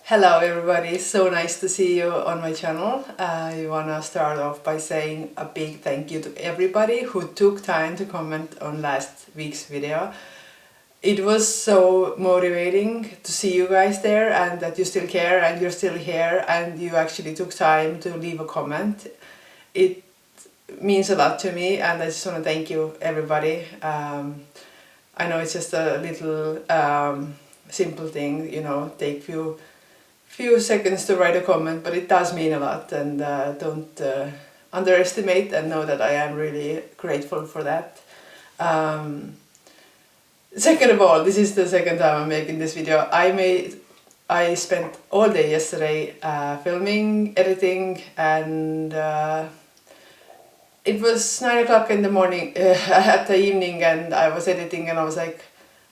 Hello everybody, so nice to see you on my channel. I wanna start off by saying a big thank you to everybody who took time to comment on last week's video. It was so motivating to see you guys there and that you still care and you're still here and you actually took time to leave a comment. It means a lot to me and I just want to thank you everybody. I know it's just a little simple thing, take few seconds to write a comment, but it does mean a lot, and don't underestimate and know that I am really grateful for that. Second of all, this is the second time I'm making this video. I spent all day yesterday filming, editing, and it was 9 o'clock in the morning at the evening, and I was editing and I was like,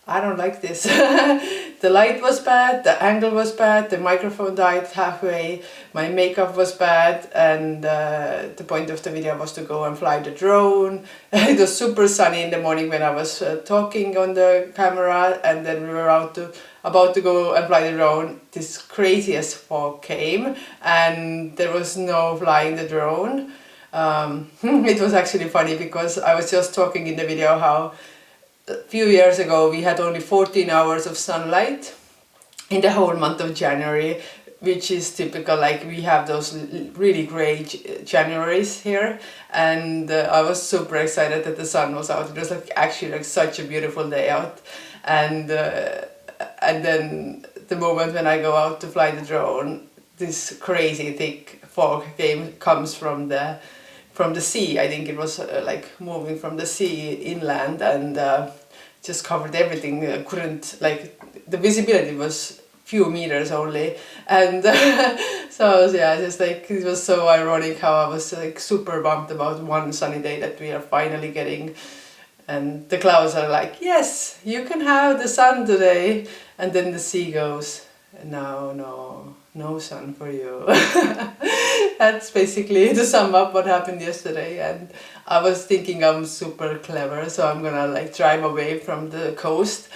I don't like this. The light was bad, the angle was bad, the microphone died halfway, my makeup was bad, and the point of the video was to go and fly the drone. It was super sunny in the morning when I was talking on the camera, and then we were about to go and fly the drone. This craziest fog came and there was no flying the drone. It was actually funny because I was just talking in the video how a few years ago we had only 14 hours of sunlight in the whole month of January, which is typical. Like, we have those really grey Januaries here, and I was super excited that the sun was out. It was actually such a beautiful day out, and then the moment when I go out to fly the drone, this crazy thick fog comes from the sea. I think it was moving from the sea inland, and just covered everything. The visibility was few meters only, and so yeah, it was so ironic how I was super bummed about one sunny day that we are finally getting, and the clouds are like, yes, you can have the sun today, and then the sea goes, no sun for you. That's basically to sum up what happened yesterday, and I was thinking I'm super clever, so I'm gonna drive away from the coast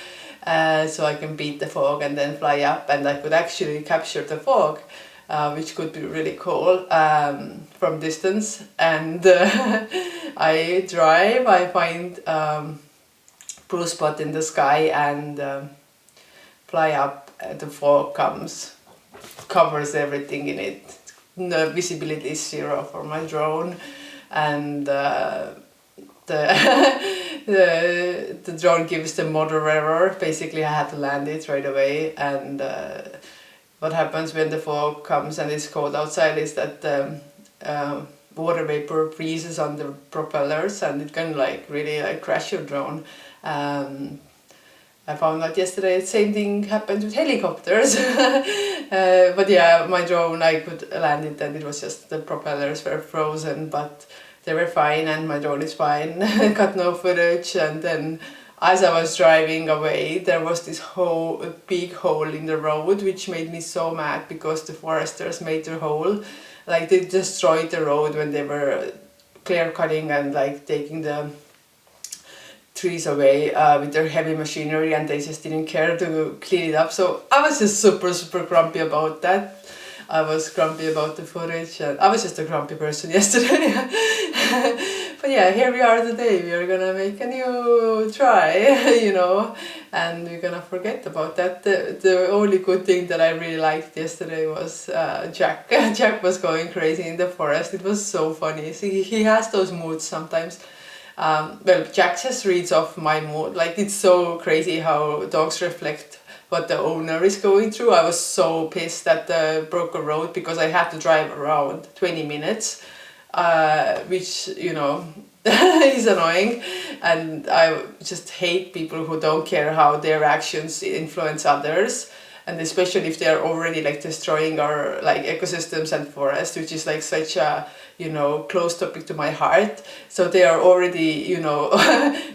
so I can beat the fog and then fly up, and I could actually capture the fog, which could be really cool from distance. And I drive, I find blue spot in the sky and fly up, the fog covers everything in it. The visibility is 0 for my drone, and the drone gives the motor error. Basically, I had to land it right away, and what happens when the fog comes and it's cold outside is that water vapor freezes on the propellers, and it can really crash your drone. I found out yesterday the same thing happened with helicopters. But yeah, my drone, I could land it and it was just the propellers were frozen, but they were fine and my drone is fine. Got no footage, and then as I was driving away there was this big hole in the road, which made me so mad because the foresters made the hole. They destroyed the road when they were clear cutting and taking the trees away with their heavy machinery, and they just didn't care to clean it up. So I was just super grumpy about that. I was grumpy about the footage, and I was just a grumpy person yesterday. But yeah, here we are today. We are gonna make a new try, and we're gonna forget about that. The only good thing that I really liked yesterday was Jack. Jack was going crazy in the forest. It was so funny. See, he has those moods sometimes. Jack just reads off my mood. It's so crazy how dogs reflect what the owner is going through. I was so pissed at the broken road because I had to drive around 20 minutes, which, is annoying. And I just hate people who don't care how their actions influence others. And especially if they're already destroying our ecosystems and forests, which is such a close topic to my heart. So they are already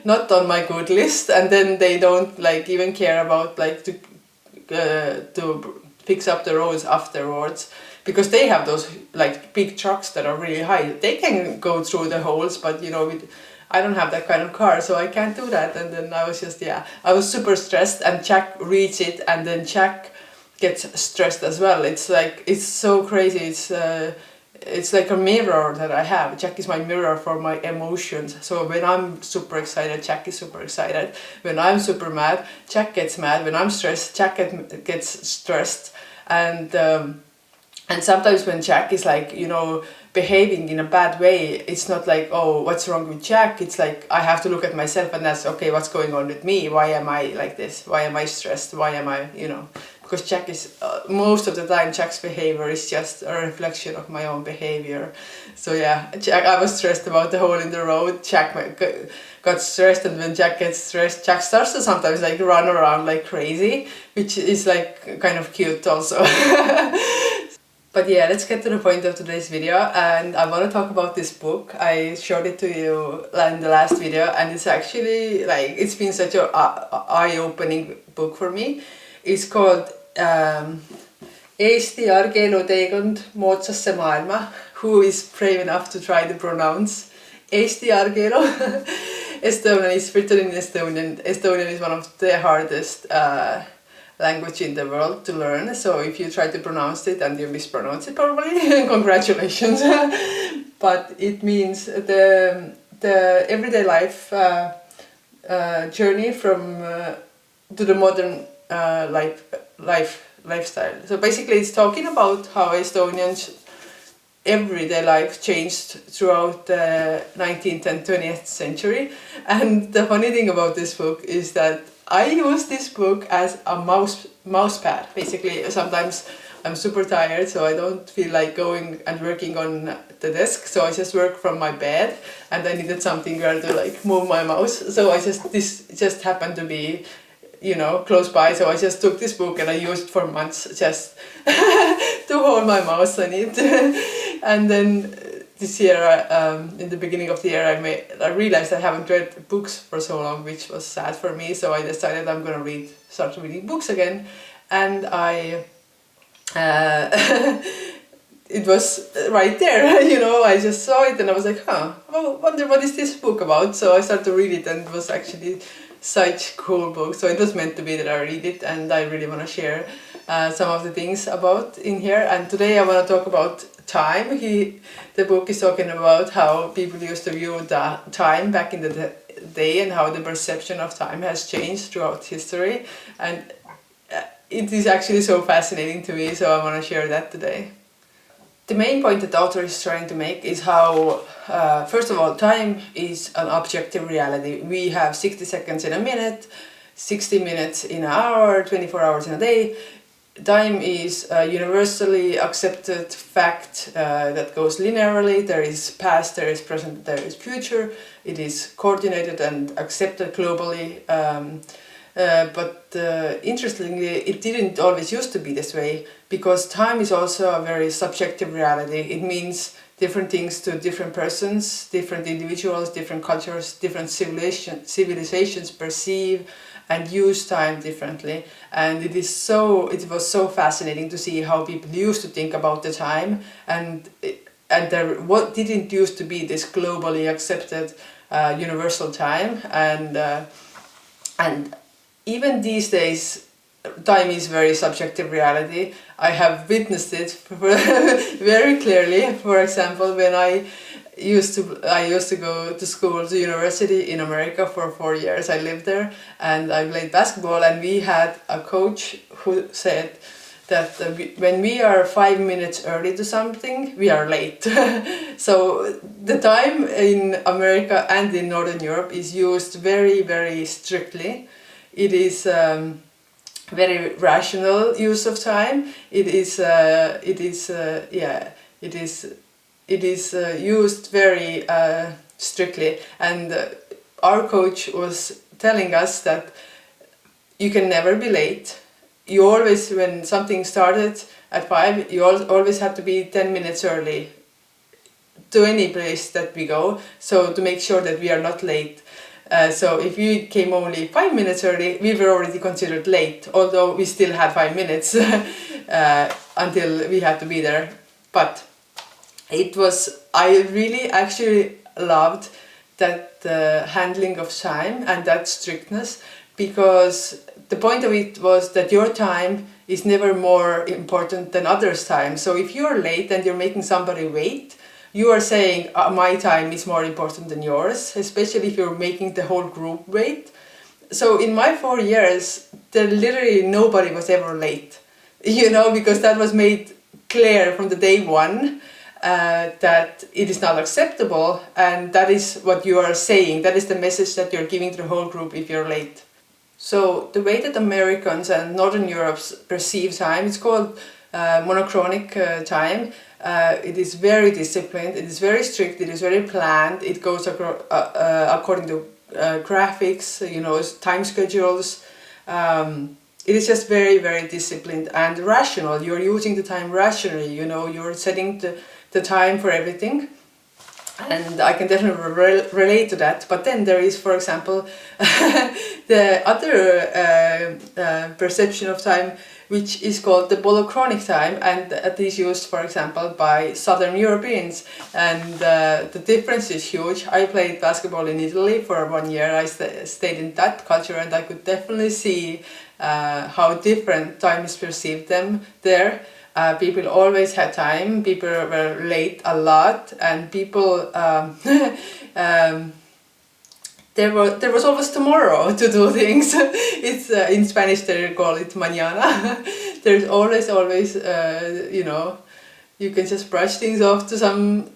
not on my good list, and then they don't even care about to fix up the roads afterwards, because they have those big trucks that are really high. They can go through the holes, but I don't have that kind of car, so I can't do that. And then I was just, I was super stressed, and Jack reads it, and then Jack gets stressed as well. It's like, it's so crazy. It's like a mirror that I have. Jack is my mirror for my emotions. So when I'm super excited, Jack is super excited. When I'm super mad, Jack gets mad. When I'm stressed, Jack gets stressed. And sometimes when Jack is like, you know, behaving in a bad way, it's not like, oh, what's wrong with Jack? It's like, I have to look at myself and that's, okay, what's going on with me? Why am I like this? Why am I stressed? Why am I, you know, because Jack is, most of the time, Jack's behavior is just a reflection of my own behavior. So yeah, Jack, I was stressed about the hole in the road. Jack got stressed, and when Jack gets stressed, Jack starts to sometimes like run around like crazy, which is like kind of cute also. But yeah, let's get to the point of today's video, and I want to talk about this book. I showed it to you in the last video, and it's actually like, it's been such a eye-opening book for me. It's called Eesti argielu-teekond moodsasse maailma. Who is brave enough to try to pronounce Eesti argielu? Estonian is written in Estonian. Estonian is one of the hardest language in the world to learn, so if you try to pronounce it and you mispronounce it probably, congratulations. But it means the everyday life journey from to the modern lifestyle. So basically it's talking about how Estonians everyday life changed throughout the 19th and 20th century. And the funny thing about this book is that I use this book as a mouse pad. Basically, sometimes I'm super tired, so I don't feel like going and working on the desk, so I just work from my bed, and I needed something where to like move my mouse. So this just happened to be, you know, close by, so I just took this book and I used it for months just to hold my mouse on it. And then this year, in the beginning of the year, I realized I haven't read books for so long, which was sad for me. So I decided I'm gonna start reading books again, and it was right there, you know. I just saw it and I was like, I wonder what is this book about. So I started to read it, and it was actually such a cool book. So it was meant to be that I read it, and I really want to share some of the things about in here. And today I want to talk about time. The book is talking about how people used to view the time back in the day, and how the perception of time has changed throughout history. And it is actually so fascinating to me, so I want to share that today. The main point that the author is trying to make is how, first of all, time is an objective reality. We have 60 seconds in a minute, 60 minutes in an hour, 24 hours in a day. Time is a universally accepted fact that goes linearly. There is past, there is present, there is future. It is coordinated and accepted globally. But interestingly, it didn't always used to be this way, because time is also a very subjective reality. It means different things to different persons, different individuals, different cultures, different civilizations perceive and use time differently. And it was so fascinating to see how people used to think about the time, and what didn't used to be this globally accepted universal time, and even these days time is very subjective reality. I have witnessed it very clearly. For example, when I used to go to school, to university in America for 4 years. I lived there and I played basketball, and we had a coach who said that when we are 5 minutes early to something, we are late. So the time in America and in Northern Europe is used very, very strictly. It is very rational use of time. It is used very strictly, and our coach was telling us that you can never be late. You always, when something started at 5, you always have to be 10 minutes early to any place that we go, so to make sure that we are not late. So if you came only 5 minutes early, we were already considered late, although we still had 5 minutes until we had to be there. But I really actually loved that handling of time and that strictness, because the point of it was that your time is never more important than others' time. So if you're late and you're making somebody wait, you are saying my time is more important than yours, especially if you're making the whole group wait. So in my 4 years, there literally nobody was ever late, because that was made clear from the day one, that it is not acceptable, and that is what you are saying. That is the message that you're giving to the whole group if you're late. So the way that Americans and Northern Europe perceive time, it's called monochronic time. It is very disciplined, it is very strict, it is very planned, it goes according to graphics, time schedules. It is just very, very disciplined and rational. You're using the time rationally, you're setting the time for everything. And I can definitely relate to that. But then there is, for example, the other perception of time, which is called the bolochronic time, and that is used, for example, by Southern Europeans. And the difference is huge. I played basketball in Italy for 1 year. I stayed in that culture, and I could definitely see how different time is perceived there. People always had time, people were late a lot, and people there was always tomorrow to do things. It's in Spanish they call it mañana. There's always you can just brush things off to some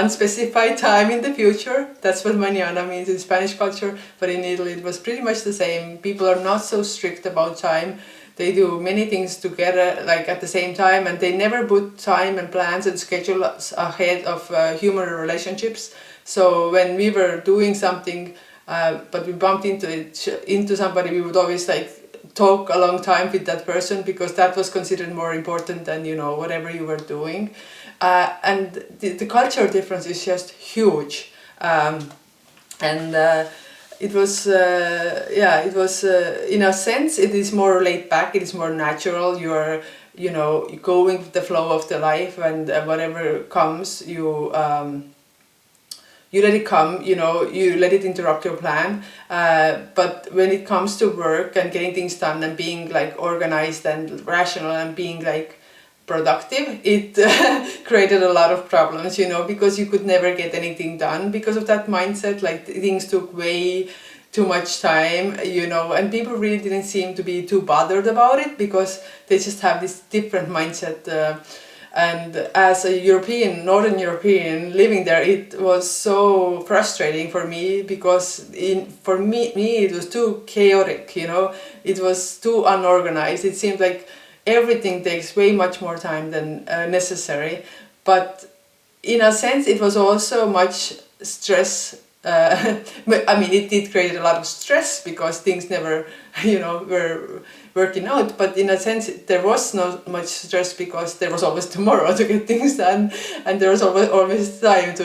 unspecified time in the future. That's what mañana means in Spanish culture, but in Italy it was pretty much the same. People are not so strict about time. They do many things together, like at the same time, and they never put time and plans and schedules ahead of human relationships. So when we were doing something, but we bumped into somebody, we would always talk a long time with that person, because that was considered more important than whatever you were doing. And the cultural difference is just huge. It was in a sense it is more laid back, it is more natural. You're going with the flow of the life, and whatever comes you let it come, you let it interrupt your plan. But when it comes to work and getting things done and being organized and rational and being productive, it created a lot of problems, because you could never get anything done because of that mindset. Things took way too much time, and people really didn't seem to be too bothered about it, because they just have this different mindset. And as a Northern European living there, it was so frustrating for me, because for me it was too chaotic, it was too unorganized. It seemed like everything takes way much more time than necessary. But in a sense it was also much stress. It did create a lot of stress, because things never were working out. But in a sense there was not much stress, because there was always tomorrow to get things done, and there was always time to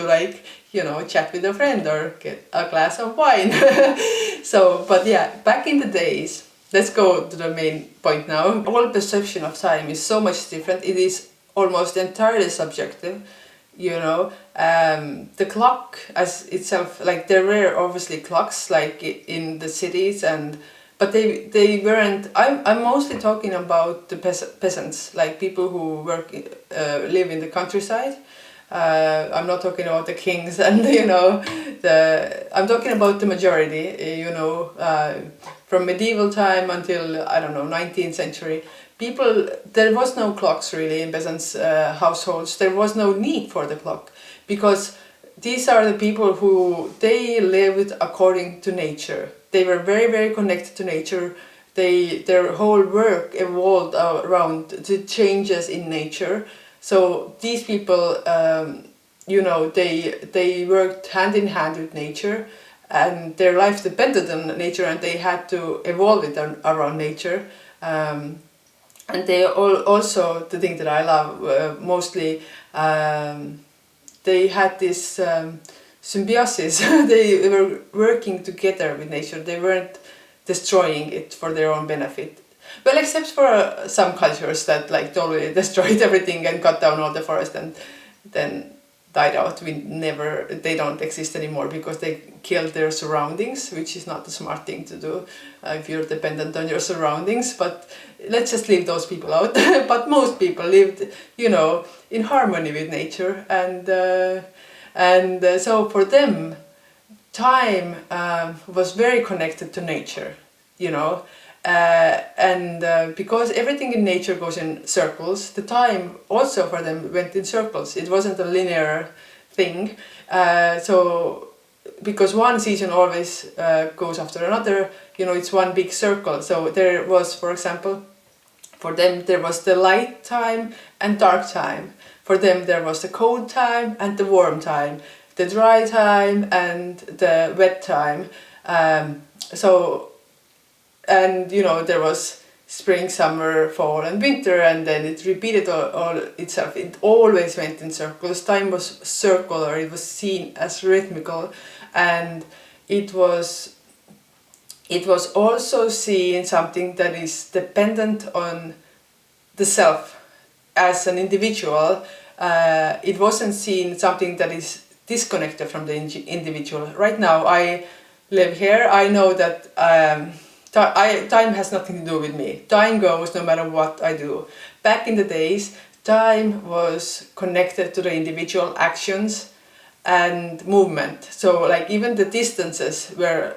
chat with a friend or get a glass of wine. But yeah, back in the days, let's go to the main point now. Our perception of time is so much different. It is almost entirely subjective. The clock as itself, there were obviously clocks in the cities, but they weren't. I'm mostly talking about the peasants, people who live in the countryside. I'm not talking about the kings and I'm talking about the majority. From medieval time until 19th century. There was no clocks really in peasants' households. There was no need for the clock, because these are the people who they lived according to nature. They were very, very connected to nature. Their whole work evolved around the changes in nature. So these people, they worked hand in hand with nature, and their life depended on nature, and they had to evolve it around nature. And they also, the thing that I love mostly, they had this symbiosis. They were working together with nature. They weren't destroying it for their own benefit. Well, except for some cultures that totally destroyed everything and cut down all the forest, and then died out. They don't exist anymore because they killed their surroundings, which is not a smart thing to do if you're dependent on your surroundings. But let's just leave those people out. But most people lived, in harmony with nature, and so for them, time was very connected to nature, because everything in nature goes in circles, the time also for them went in circles. It wasn't a linear thing. So because one season always goes after another, it's one big circle. So there was, for example, for them there was the light time and dark time. For them there was the cold time and the warm time, the dry time and the wet time. There was spring, summer, fall and winter, and then it repeated all itself. It always went in circles. Time was circular, it was seen as rhythmical, and it was also seen something that is dependent on the self as an individual. It wasn't seen something that is disconnected from the individual. Right now I live here, I know that time has nothing to do with me. Time goes no matter what I do. Back in the days, time was connected to the individual actions and movement. So like even the distances were,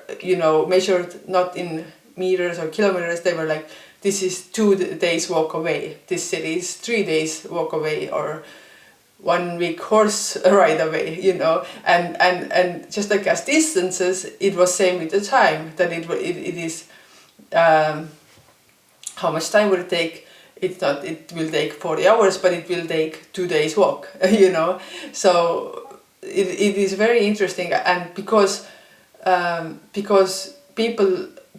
measured not in meters or kilometers. They were like, this is 2 days walk away. This city is 3 days walk away, or 1 week horse ride away, and just like as distances, it was same with the time, that it is how much time will it take. It will take 40 hours, but it will take 2 days walk, so it is very interesting. And because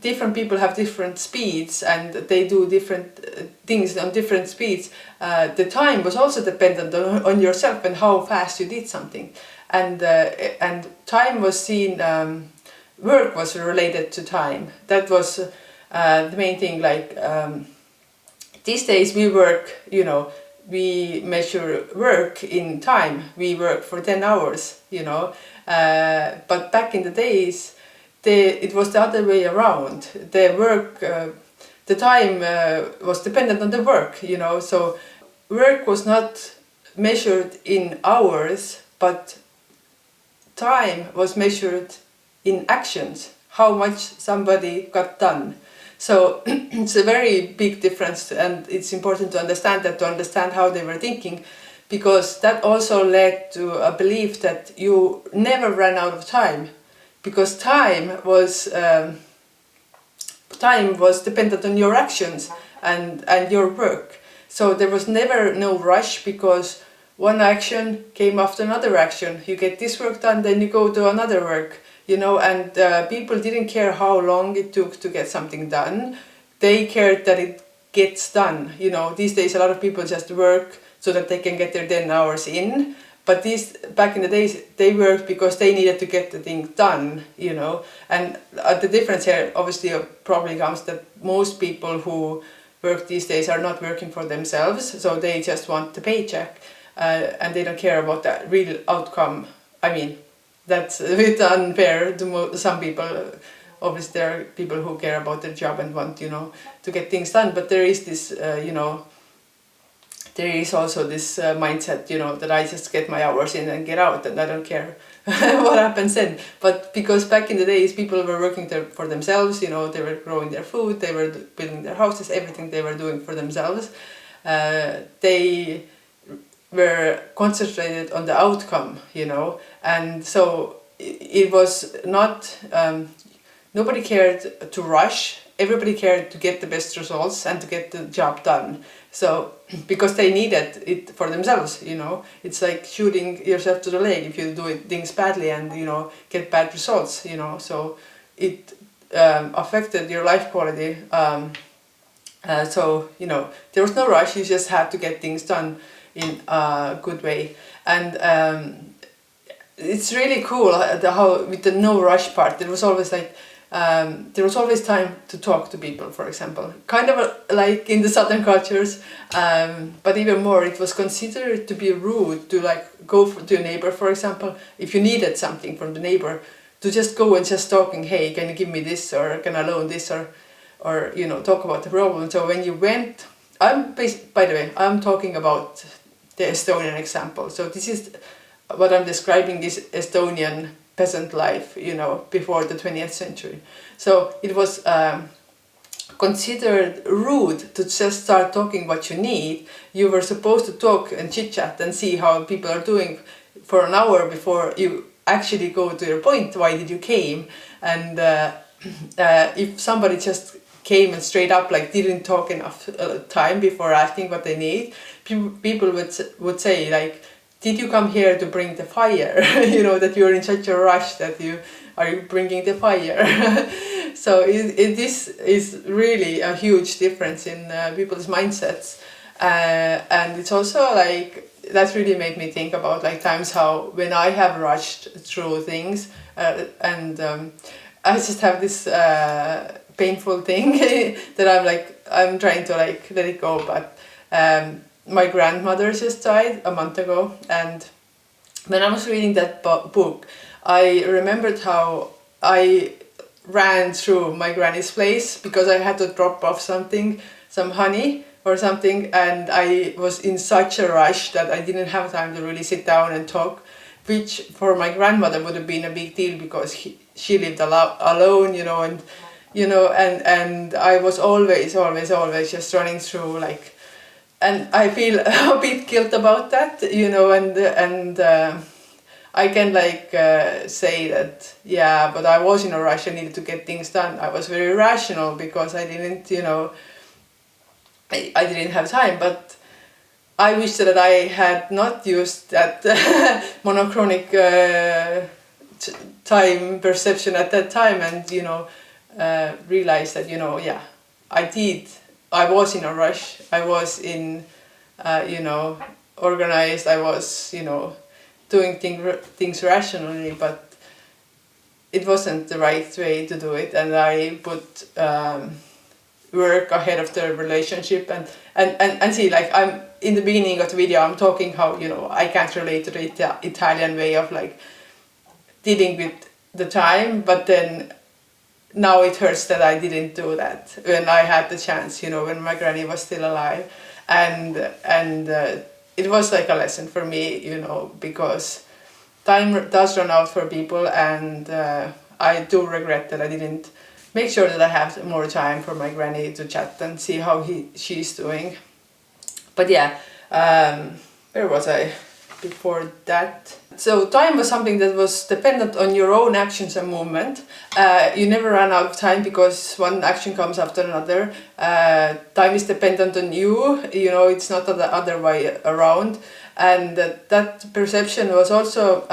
different people have different speeds and they do different things on different speeds, the time was also dependent on yourself and how fast you did something, and time was seen, work was related to time. That was the main thing. Like these days we work, we measure work in time. We work for 10 hours, but back in the days it was the other way around. The time was dependent on the work, so work was not measured in hours, but time was measured in actions, how much somebody got done. So it's a very big difference, and it's important to understand that, to understand how they were thinking, because that also led to a belief that you never ran out of time, because time was dependent on your actions and your work. So there was never no rush, because one action came after another action. You get this work done, then you go to another work. And people didn't care how long it took to get something done. They cared that it gets done. These days a lot of people just work so that they can get their 10 hours in. But back in the days, they worked because they needed to get the thing done, And the difference here obviously probably comes that most people who work these days are not working for themselves, so they just want the paycheck, and they don't care about the real outcome. I mean, that's a bit unfair to some people. Obviously there are people who care about their job and want, to get things done, but there is this, there is also this mindset, that I just get my hours in and get out, and I don't care what happens then. But because back in the days people were working for themselves, they were growing their food, they were building their houses, everything they were doing for themselves. They were concentrated on the outcome, and so it was not, nobody cared to rush, everybody cared to get the best results and to get the job done. So, because they needed it for themselves, it's like shooting yourself to the leg if you do things badly and, get bad results, so it affected your life quality. So, there was no rush, you just had to get things done in a good way. And it's really cool how with the no rush part, it was always like, there was always time to talk to people, for example, kind of like in the southern cultures, but even more, it was considered to be rude to like go to a neighbor, for example, if you needed something from the neighbor, to just go and just talking, hey, can you give me this, or can I loan this, or you know, talk about the problem. So when you went, by the way, I'm talking about the Estonian example. So this is what I'm describing, this Estonian peasant life, you know, before the 20th century. So it was considered rude to just start talking what you need. You were supposed to talk and chit chat and see how people are doing for an hour before you actually go to your point. Why did you came? And if somebody just came and straight up like didn't talk enough time before asking what they need, people would say like, did you come here to bring the fire? You know, that you're in such a rush that you are bringing the fire. So this is really a huge difference in people's mindsets, and it's also like that really made me think about like times how when I have rushed through things, and I just have this painful thing that I'm trying to like let it go, but my grandmother just died a month ago, and when I was reading that book, I remembered how I ran through my granny's place because I had to drop off something, some honey or something, and I was in such a rush that I didn't have time to really sit down and talk, which for my grandmother would have been a big deal because she lived alone, you know, and I was always just running through like, and I feel a bit guilt about that, you know, and I can like say that, yeah, but I was in a rush, I needed to get things done. I was very rational because I didn't, you know, I didn't have time, but I wish that I had not used that monochronic time perception at that time, and, you know, realized that, you know, yeah, I was in a rush, I was in, you know, organized, I was, you know, doing things rationally, but it wasn't the right way to do it, and I put work ahead of the relationship, and see, like, I'm in the beginning of the video I'm talking how, you know, I can't relate to the Italian way of like dealing with the time, but then now it hurts that I didn't do that when I had the chance, you know, when my granny was still alive, and it was like a lesson for me, you know, because time does run out for people, and I do regret that I didn't make sure that I have more time for my granny to chat and see how she's doing. But yeah, where was I before that? So time was something that was dependent on your own actions and movement. You never run out of time because one action comes after another. Time is dependent on you, you know, it's not the other way around. And that perception was also,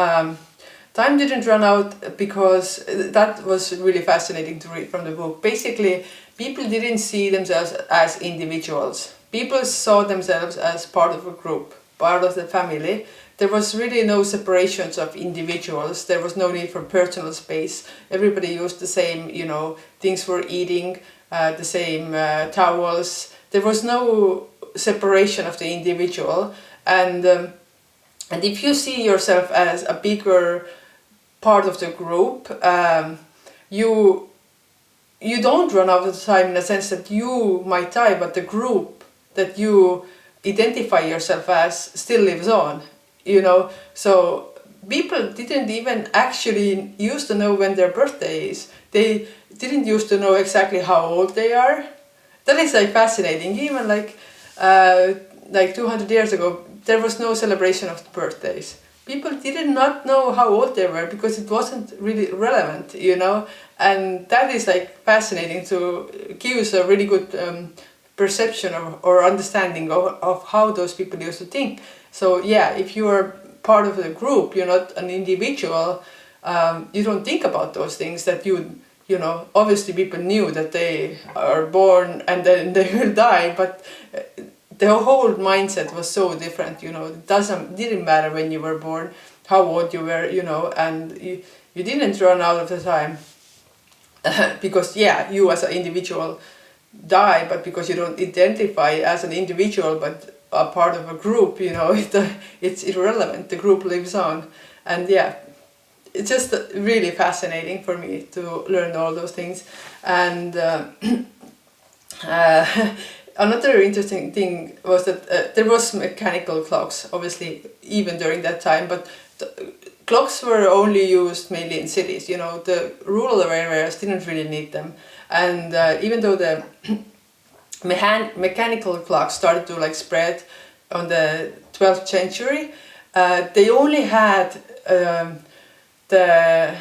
time didn't run out because that was really fascinating to read from the book. Basically, people didn't see themselves as individuals. People saw themselves as part of a group, part of the family. There was really no separations of individuals. There was no need for personal space. Everybody used the same, you know, things for eating, the same towels. There was no separation of the individual. And if you see yourself as a bigger part of the group, you don't run out of time in the sense that you might die, but the group that you identify yourself as still lives on, you know. So people didn't even actually used to know when their birthday is. They didn't used to know exactly how old they are. That is like fascinating. Even like 200 years ago, there was no celebration of birthdays. People did not know how old they were because it wasn't really relevant, you know. And that is like fascinating to give us a really good perception or understanding of how those people used to think. So yeah, if you are part of the group, you're not an individual, you don't think about those things that you know, obviously people knew that they are born and then they will die, but the whole mindset was so different, you know. It didn't matter when you were born, how old you were, you know, and you didn't run out of the time. because yeah, you as an individual die, but because you don't identify as an individual but a part of a group, you know, it's irrelevant. The group lives on. And yeah, it's just really fascinating for me to learn all those things. And another interesting thing was that there was mechanical clocks, obviously, even during that time, but clocks were only used mainly in cities. You know, the rural areas didn't really need them. And even though the mechanical clocks started to like spread on the 12th century, they only had the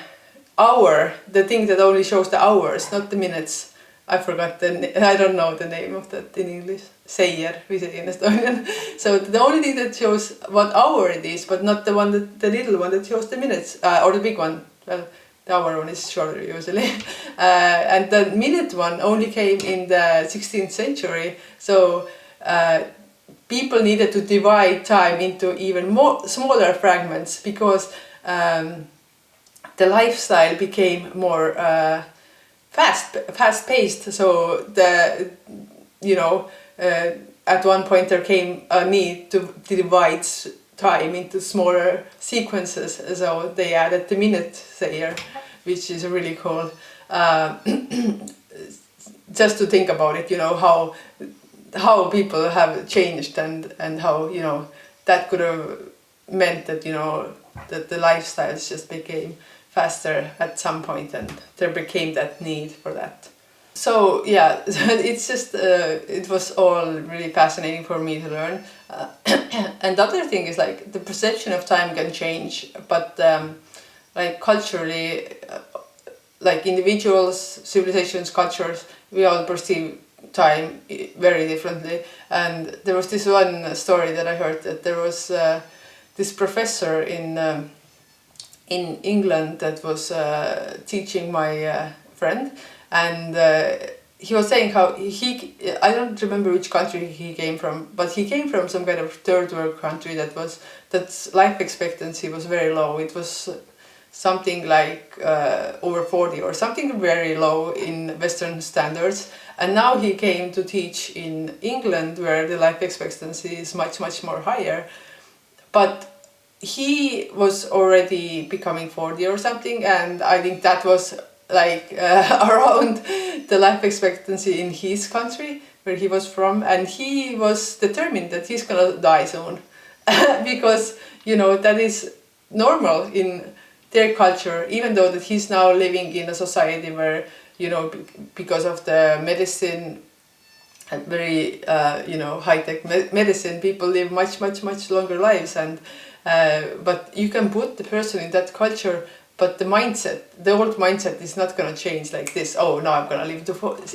hour, the thing that only shows the hours, not the minutes. I forgot I don't know the name of that in English. Seier, we say in Estonian. So the only thing that shows what hour it is, but not the one the little one that shows the minutes, or the big one. Well, the hour one is shorter usually. And the minute one only came in the 16th century. So people needed to divide time into even more smaller fragments because the lifestyle became more fast paced. So at one point there came a need to divide time into smaller sequences. So they added the minute sayer, which is really cool. Just to think about it, you know, how people have changed and how, you know, that could have meant that, you know, that the lifestyles just became faster at some point, and there became that need for that. So yeah, it's just it was all really fascinating for me to learn. And the other thing is like the perception of time can change, but like culturally, like individuals, civilizations, cultures, we all perceive time very differently. And there was this one story that I heard that there was this professor in England that was teaching my friend, and he was saying how I don't remember which country he came from, but he came from some kind of third world country that's life expectancy was very low. It was something like over 40 or something very low in Western standards. And now he came to teach in England where the life expectancy is much more higher. But he was already becoming 40 or something, and I think that was like around the life expectancy in his country where he was from, and he was determined that he's gonna die soon because, you know, that is normal in their culture, even though that he's now living in a society where, you know, because of the medicine and very high-tech medicine, people live much longer lives. And but you can put the person in that culture, but the old mindset is not going to change like this. Oh, now I'm going to live to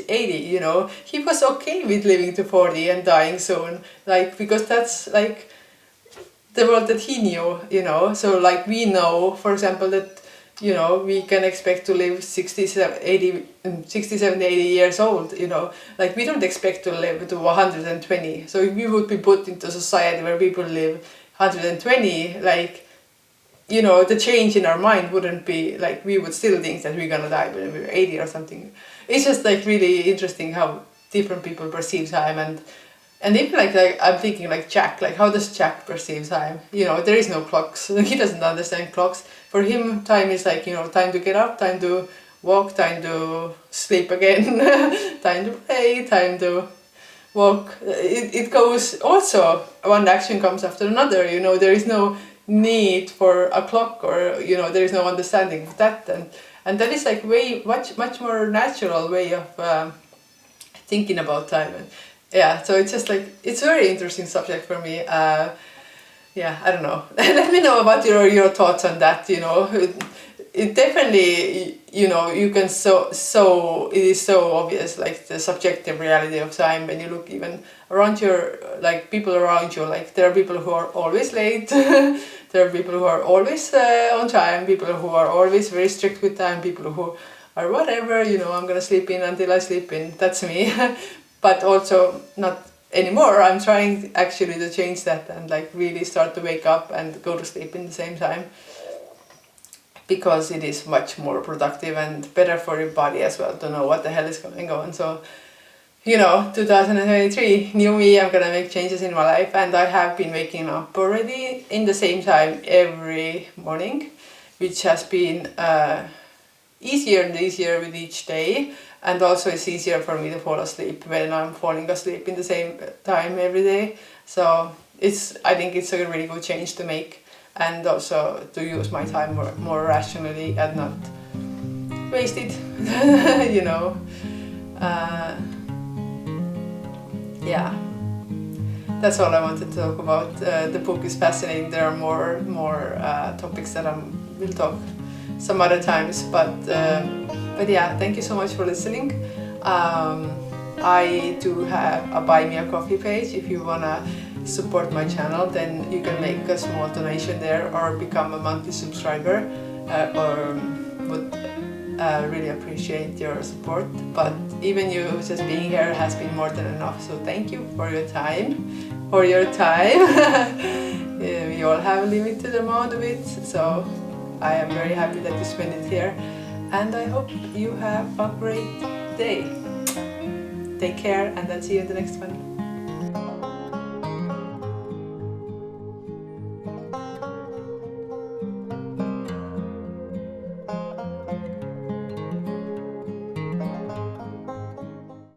80, you know. He was okay with living to 40 and dying soon, like, because that's like the world that he knew, you know. So like we know, for example, that, you know, we can expect to live 67, 80 years old, you know. Like we don't expect to live to 120. So if we would be put into a society where people live 120, like, you know, the change in our mind wouldn't be like, we would still think that we're gonna die when we're 80 or something. It's just like really interesting how different people perceive time. And even like I'm thinking like Jack, like how does Jack perceive time? You know, there is no clocks. He doesn't understand clocks. For him, time is like, you know, time to get up, time to walk, time to sleep again, time to play, time to walk. It goes also, one action comes after another, you know, there is no need for a clock, or, you know, there is no understanding of that. And that is like much more natural way of thinking about time. And yeah, so it's just like, it's a very interesting subject for me. Yeah, I don't know. Let me know about your thoughts on that, you know. It definitely, you know, you can it is so obvious, like the subjective reality of time when you look even around your, like people around you, like there are people who are always late, there are people who are always on time, people who are always very strict with time, people who are whatever, you know, I'm gonna sleep in until I sleep in, that's me. But also not anymore. I'm trying actually to change that and like really start to wake up and go to sleep in the same time. because it is much more productive and better for your body as well to know what the hell is going on. So, you know, 2023, new me, I'm gonna make changes in my life, and I have been waking up already in the same time every morning, which has been easier and easier with each day, and also it's easier for me to fall asleep when I'm falling asleep in the same time every day. So I think it's a really good change to make, and also to use my time more rationally and not waste it, you know. Yeah, that's all I wanted to talk about. The book is fascinating. There are more topics that I will talk some other times, but yeah, thank you so much for listening. I do have a Buy Me a Coffee page. If you wanna support my channel, then you can make a small donation there or become a monthly subscriber, or would really appreciate your support. But even you just being here has been more than enough, so thank you for your time. We all have a limited amount of it, so I am very happy that you spend it here, and I hope you have a great day. Take care, and I'll see you in the next one.